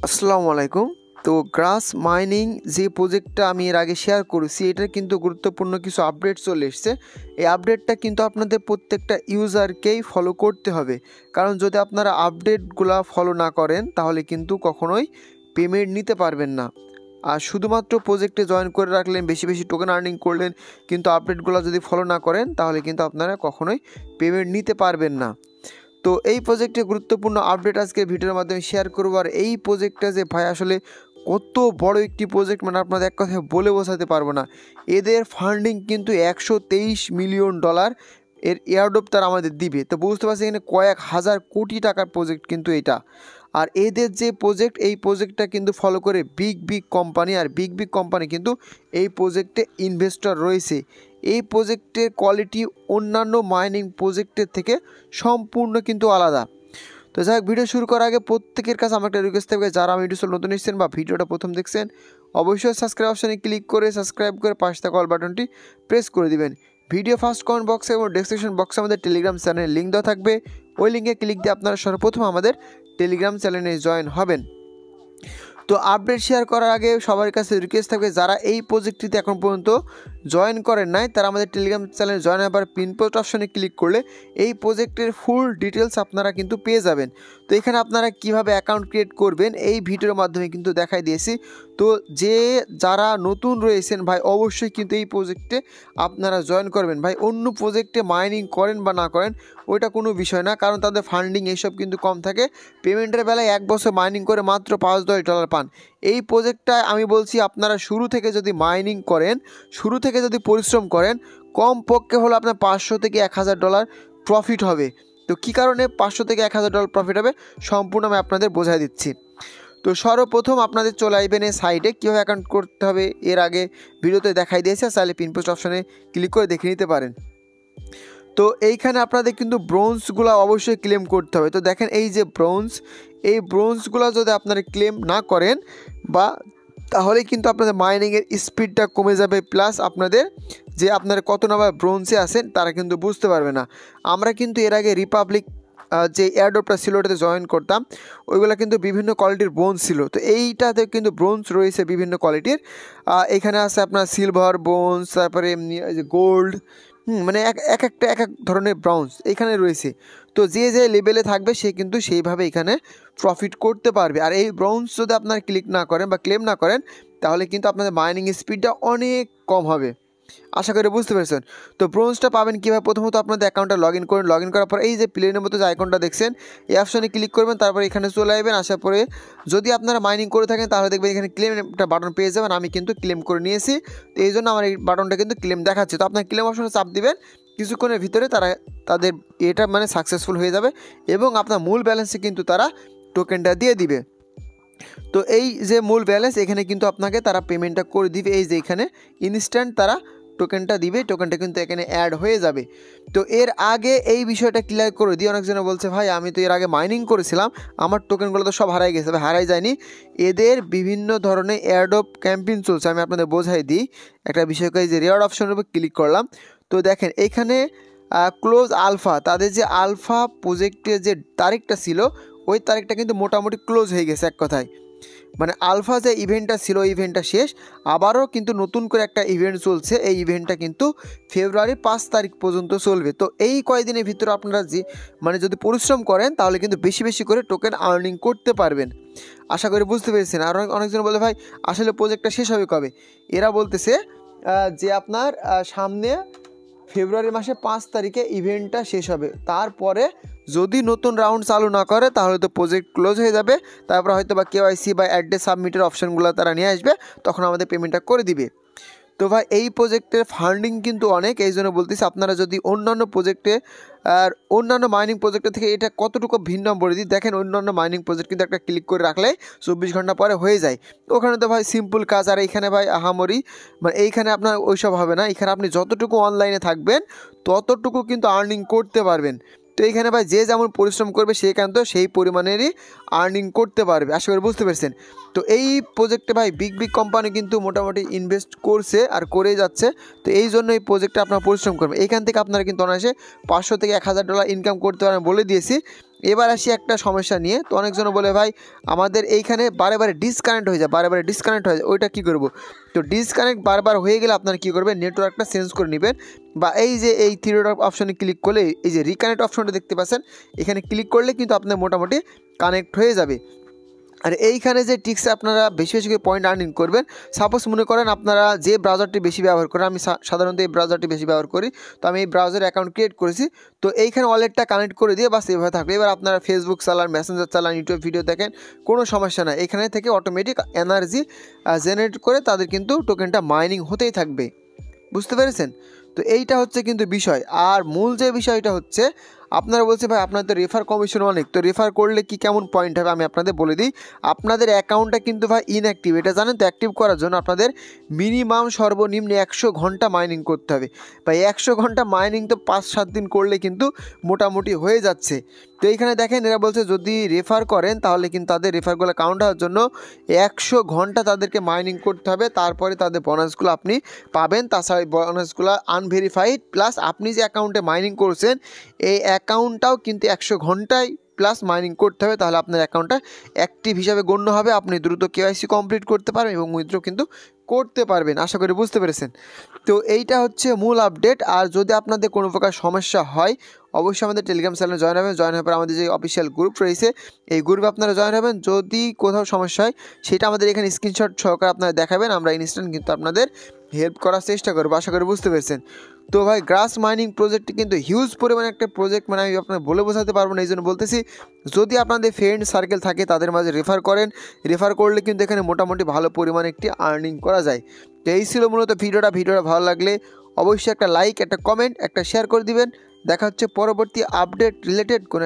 আসসালামু আলাইকুম। তো গ্রাস মাইনিং যে প্রজেক্টটা আমি এর আগে শেয়ার করেছি, এটার কিন্তু গুরুত্বপূর্ণ কিছু আপডেট চলে এসছে। এই আপডেটটা কিন্তু আপনাদের প্রত্যেকটা ইউজারকেই ফলো করতে হবে, কারণ যদি আপনারা আপডেটগুলা ফলো না করেন তাহলে কিন্তু কখনোই পেমেন্ট নিতে পারবেন না। আর শুধুমাত্র প্রজেক্টে জয়েন করে রাখলেন, বেশি বেশি টোকেন আর্নিং করলেন, কিন্তু আপডেটগুলো যদি ফলো না করেন তাহলে কিন্তু আপনারা কখনোই পেমেন্ট নিতে পারবেন না। তো এই প্রজেক্টে গুরুত্বপূর্ণ আপডেট আজকে ভিডিওর মাধ্যমে শেয়ার করবো। আর এই প্রজেক্টটা যে ভাই আসলে কত বড় একটি প্রজেক্ট, মানে আপনাদের এক কথায় বলে বোঝাতে পারবো না। এদের ফান্ডিং কিন্তু $123 মিলিয়ন এর এয়ারড্রপ তারা আমাদের দিবে। তো বুঝতে পারছি এখানে কয়েক হাজার কোটি টাকার প্রজেক্ট কিন্তু এটা। আর এদের যে প্রজেক্ট, এই প্রজেক্টটা কিন্তু ফলো করে বিগ কোম্পানি, আর বিগ কোম্পানি কিন্তু এই প্রজেক্টে ইনভেস্টর রয়েছে। এই প্রজেক্টের কোয়ালিটি অন্যান্য মাইনিং প্রজেক্টের থেকে সম্পূর্ণ কিন্তু আলাদা। তো যাই হোক, ভিডিও শুরু করার আগে প্রত্যেকের কাছে আমার একটা রিকোয়েস্ট থাকবে, যারা আমি ভিডিও নতুন এসেছেন বা ভিডিওটা প্রথম দেখছেন, অবশ্যই সাবস্ক্রাইব অপশানে ক্লিক করে সাবস্ক্রাইব করে পাশে থাকা অল বাটনটি প্রেস করে দিবেন। ভিডিও ফার্স্ট কমেন্ট বক্সে এবং ডেসক্রিপশন বক্সে আমাদের টেলিগ্রাম চ্যানেলের লিঙ্ক দেওয়া থাকবে। ওই লিঙ্কে ক্লিক দিয়ে আপনারা সর্বপ্রথম আমাদের টেলিগ্রাম চ্যানেলে জয়েন হবেন। তো আপডেট শেয়ার করার আগে সবার কাছে রিকোয়েস্ট থাকবে, যারা এই প্রজেক্টটিতে এখন পর্যন্ত জয়েন করেন নাই তারা আমাদের টেলিগ্রাম চ্যানেলে জয়েন হবার পিন পোস্ট অপশনে ক্লিক করলে এই প্রজেক্টের ফুল ডিটেলস আপনারা কিন্তু পেয়ে যাবেন। তো এখানে আপনারা কিভাবে অ্যাকাউন্ট ক্রিয়েট করবেন এই ভিডিওর মাধ্যমে কিন্তু দেখাই দিয়েছি। তো যারা নতুন রয়েছেন ভাই, অবশ্যই কিন্তু এই প্রজেক্টে আপনারা জয়েন করবেন। ভাই অন্য প্রজেক্টে মাইনিং করেন বা না করেন ওইটা কোনো বিষয় না, কারণ তাদের ফান্ডিং এইসব কিন্তু কম থাকে। পেমেন্টের বেলায় 1 বছর মাইনিং করে মাত্র $5-10 পান। এই প্রজেক্টটায় আমি বলছি, আপনারা শুরু থেকে যদি মাইনিং করেন, শুরু থেকে যদি পরিশ্রম করেন, কমপক্ষে হলো আপনার $500 থেকে $1000 প্রফিট হবে। তো কী কারণে $500 থেকে $1000 প্রফিট হবে সম্পূর্ণ আমি আপনাদের বোঝাই দিচ্ছি। তো সর্বপ্রথম আপনাদের চলে আসবেন এই সাইটে, কীভাবে অ্যাকাউন্ট করতে হবে এর আগে ভিডিওতে দেখাই দিয়েছে, চাইলে পিন পোস্ট অপশানে ক্লিক করে দেখে নিতে পারেন। তো এইখানে আপনাদের কিন্তু ব্রোঞ্জগুলো অবশ্যই ক্লেম করতে হবে। তো দেখেন এই যে ব্রোঞ্জ, এই ব্রোঞ্জগুলো যদি আপনারা ক্লেম না করেন বা তাহলে কিন্তু আপনাদের মাইনিংয়ের স্পিডটা কমে যাবে, প্লাস আপনাদের যে আপনারা কত নাম্বার ব্রোঞ্জে আছেন তারা কিন্তু বুঝতে পারবে না। আমরা কিন্তু এর আগে রিপাবলিক যে এয়ারড্রপটা ছিল ওটাতে জয়েন করতাম, ওইগুলো কিন্তু বিভিন্ন কোয়ালিটির ব্রোঞ্জ ছিল। তো এইটাতে কিন্তু ব্রোঞ্জ রয়েছে বিভিন্ন কোয়ালিটির। এখানে আছে আপনার সিলভার ব্রোঞ্জ, তারপরে এমনি যে গোল্ড, মানে এক এক ধরনের ব্রাউন্স এখানে রয়েছে। তো যে লেভেলে থাকবে সে কিন্তু সেইভাবে এখানে প্রফিট করতে পারবে। আর এই ব্রাউন্স যদি আপনার ক্লিক না করেন বা ক্লেম না করেন তাহলে কিন্তু আপনাদের মাইনিং স্পিডটা অনেক কম হবে। আশা করি বুঝতে পেরেছেন। তো ব্রোঞ্জটা পাবেন কীভাবে? প্রথমত আপনাদের অ্যাকাউন্টটা লগ ইন করুন। লগ ইন করার পর এই যে প্লেনের মতো যে আইকনটা দেখছেন, এই অপশনে ক্লিক করবেন, তারপর এখানে চলে আসবেন। আসার পরে যদি আপনারা মাইনিং করে থাকেন তাহলে দেখবেন এখানে ক্লেম একটা বাটন পেয়ে যাবেন। আমি কিন্তু ক্লেম করে নিয়েছি, তো এই জন্য আমার এই বাটনটা কিন্তু ক্লেম দেখাচ্ছে। তো আপনার ক্লেম অপশনে চাপ দিবেন, কিছুক্ষণের ভিতরে তাদের এটা মানে সাকসেসফুল হয়ে যাবে এবং আপনার মূল ব্যালেন্সে কিন্তু তারা টোকেনটা দিয়ে দিবে। তো এই যে মূল ব্যালেন্স এখানে কিন্তু আপনাকে তারা পেমেন্টটা করে দিবে। এই যে এখানে ইনস্ট্যান্ট তারা টোকেনটা দিবে, টোকেনটা কিন্তু এখানে অ্যাড হয়ে যাবে। তো এর আগে এই বিষয়টা ক্লিয়ার করে দিই। অনেকজনে বলছে ভাই আমি তো এর আগে মাইনিং করেছিলাম, আমার টোকেনগুলো তো সব হারাই গেছে। হারাই যায়নি, এদের বিভিন্ন ধরনের এয়ারড্রপ ক্যাম্পেইন চলছে। আমি আপনাদের বোঝাই দিই একটা বিষয়কে। যে রিওয়ার্ড অপশনের উপর ক্লিক করলাম, তো দেখেন এখানে ক্লোজ আলফা, তাদের যে আলফা প্রজেক্টের যে তারিখটা ছিল ওই তারিখটা কিন্তু মোটামুটি ক্লোজ হয়ে গেছে। এক কথায় মানে আলফা যে ইভেন্টটা ছিল ওই ইভেন্টটা শেষ, আবারও কিন্তু নতুন করে একটা ইভেন্ট চলছে। এই ইভেন্টটা কিন্তু ফেব্রুয়ারি 5 তারিখ পর্যন্ত চলবে। তো এই কয়েকদিনের ভিতরে আপনারা যদি পরিশ্রম করেন তাহলে কিন্তু বেশি বেশি করে টোকেন আর্নিং করতে পারবেন। আশা করি বুঝতে পেরেছেন। আর অনেকজন বলে ভাই আসলে প্রজেক্টটা শেষ হবে কবে? এরা বলতেছে যে আপনার সামনে ফেব্রুয়ারি মাসে 5 তারিখে ইভেন্টটা শেষ হবে। তারপরে যদি নতুন রাউন্ড চালু না করে তাহলে তো প্রজেক্ট ক্লোজ হয়ে যাবে। তারপর হয়তো বা কেওয়াইসি বা অ্যাড্রেস সাবমিটের অপশানগুলো তারা নিয়ে আসবে, তখন আমাদের পেমেন্টটা করে দিবে। তো ভাই এই প্রজেক্টের ফান্ডিং কিন্তু অনেক, এই জন্য বলতেছি আপনারা যদি অন্যান্য প্রজেক্টে আর অন্যান্য মাইনিং প্রজেক্টের থেকে এটা কতটুকু ভিন্ন বলে দিই। দেখেন অন্যান্য মাইনিং প্রজেক্ট কিন্তু একটা ক্লিক করে রাখলে 24 ঘন্টা পরে হয়ে যায়। ওখানে তো ভাই সিম্পল কাজ, আর এইখানে ভাই আহামরি মানে এইখানে আপনার ওইসব হবে না। এখানে আপনি যতটুকু অনলাইনে থাকবেন ততটুকু কিন্তু আর্নিং করতে পারবেন। তো এইখানে ভাই যে যেমন পরিশ্রম করবে সে কিন্তু সেই পরিমাণেরই আর্নিং করতে পারবে। আশা করি বুঝতে পেরেছেন। তো এই প্রজেক্টে ভাই বিগ কোম্পানি কিন্তু মোটামুটি ইনভেস্ট করছে আর করেই যাচ্ছে। তো এই জন্য এই প্রজেক্টে আপনারা পরিশ্রম করবেন। এইখান থেকে আপনারা কিন্তু অনায়াসে $500 থেকে $1000 ইনকাম করতে পারেন বলে দিয়েছি। এবার আসি একটা সমস্যা নিয়ে। তো অনেকজন বলে ভাই আমাদের এইখানে বারে ডিসকানেক্ট হয়ে যায়, বারে ডিসকানেক্ট হয়ে যায়, ওইটা কী করব? তো ডিসকানেক্ট বারবার হয়ে গেলে আপনারা কী করবেন, নেটওয়ার্কটা চেঞ্জ করে নেবেন, বা এই যে এই থ্রি ডট অপশনে ক্লিক করলে এই যে রিকানেক্ট অপশনটা দেখতে পাচ্ছেন, এখানে ক্লিক করলে কিন্তু আপনার মোটামুটি কানেক্ট হয়ে যাবে। আর এইখানে যে টিক্সে আপনারা বেশি করে পয়েন্ট আর্নিং করবেন, সাপোজ মনে করেন আপনারা যে ব্রাউজারটি বেশি ব্যবহার করেন, আমি সাধারণত এই ব্রাউজারটি বেশি ব্যবহার করি, তো আমি এই ব্রাউজারে অ্যাকাউন্ট ক্রিয়েট করেছি, তো এইখানে ওয়ালেটটা কানেক্ট করে দিয়ে বাস এভাবে থাকবে। এবার আপনারা ফেসবুক চালান, মেসেঞ্জার চালান, ইউটিউব ভিডিও দেখেন, কোনো সমস্যা না, এখানে থেকে অটোমেটিক এনার্জি জেনারেট করে তাদের কিন্তু টোকেনটা মাইনিং হতেই থাকবে। বুঝতে পেরেছেন? তো এইটা হচ্ছে কিন্তু বিষয়। আর মূল যে বিষয়টা হচ্ছে, আপনারা বলছে ভাই আপনাদের তো রেফার কমিশন অনেক, তো রেফার করলে কি কেমন পয়েন্ট হবে আমি আপনাদের বলে দিই। আপনাদের অ্যাকাউন্টটা কিন্তু ভাই ইনঅ্যাক্টিভ, এটা জানেন তো? অ্যাক্টিভ করার জন্য আপনাদের মিনিমাম সর্বনিম্ন 100 ঘন্টা মাইনিং করতে হবে। ভাই 100 ঘন্টা মাইনিং তো 5-7 দিন করলে কিন্তু মোটামুটি হয়ে যাচ্ছে। তো এইখানে দেখেন এরা বলছে যদি রেফার করেন তাহলে কিন্তু তাদের রেফারগুলো কাউন্ট হওয়ার জন্য 100 ঘন্টা তাদেরকে মাইনিং করতে হবে, তারপরে তাদের বোনাসগুলো আপনি পাবেন। তাছাড়া এই বোনাসগুলো আনভেরিফাইড, প্লাস আপনি যে অ্যাকাউন্টে মাইনিং করছেন এই অ্যাকাউন্টটাও কিন্তু 100 ঘন্টায় প্লাস মাইনিং করতে হবে, তাহলে আপনার অ্যাকাউন্টটা অ্যাক্টিভ হিসাবে গণ্য হবে। আপনি দ্রুত কেওয়াইসি কমপ্লিট করতে পারবেন এবং উইথড্র কিন্তু করতে পারবেন। আশা করি বুঝতে পেরেছেন। তো এইটা হচ্ছে মূল আপডেট। আর যদি আপনাদের কোনো প্রকার সমস্যা হয় অবশ্যই আমাদের টেলিগ্রাম চ্যানেলে জয়েন হবেন। জয়েন হওয়ার পর আমাদের যে অফিসিয়াল গ্রুপ রয়েছে এই গ্রুপে আপনারা জয়েন হবেন। যদি কোথাও সমস্যা হয় সেটা আমাদের এখানে স্ক্রিনশট সহকারে আপনারা দেখাবেন, আমরা ইনস্ট্যান্ট কিন্তু আপনাদের হেল্প করার চেষ্টা করবো। আশা করি বুঝতে পেরেছেন। তো ভাই গ্রাস মাইনিং প্রজেক্টটি কিন্তু হিউজ পরিমাণে একটা প্রজেক্ট, মানে আমি আপনার বলে বোঝাতে পারবো না, এই জন্য বলতেছি যদি আপনাদের ফ্রেন্ড সার্কেল থাকে তাদের মাঝে রেফার করেন, রেফার করলে কিন্তু এখানে মোটামুটি ভালো পরিমাণে একটি আর্নিং করা যায়। তো এই ছিল মূলত ভিডিওটা ভালো লাগলে অবশ্যই একটা লাইক, একটা কমেন্ট, একটা শেয়ার করে দিবেন। দেখা হচ্ছে পরবর্তী আপডেট রিলেটেড কোনো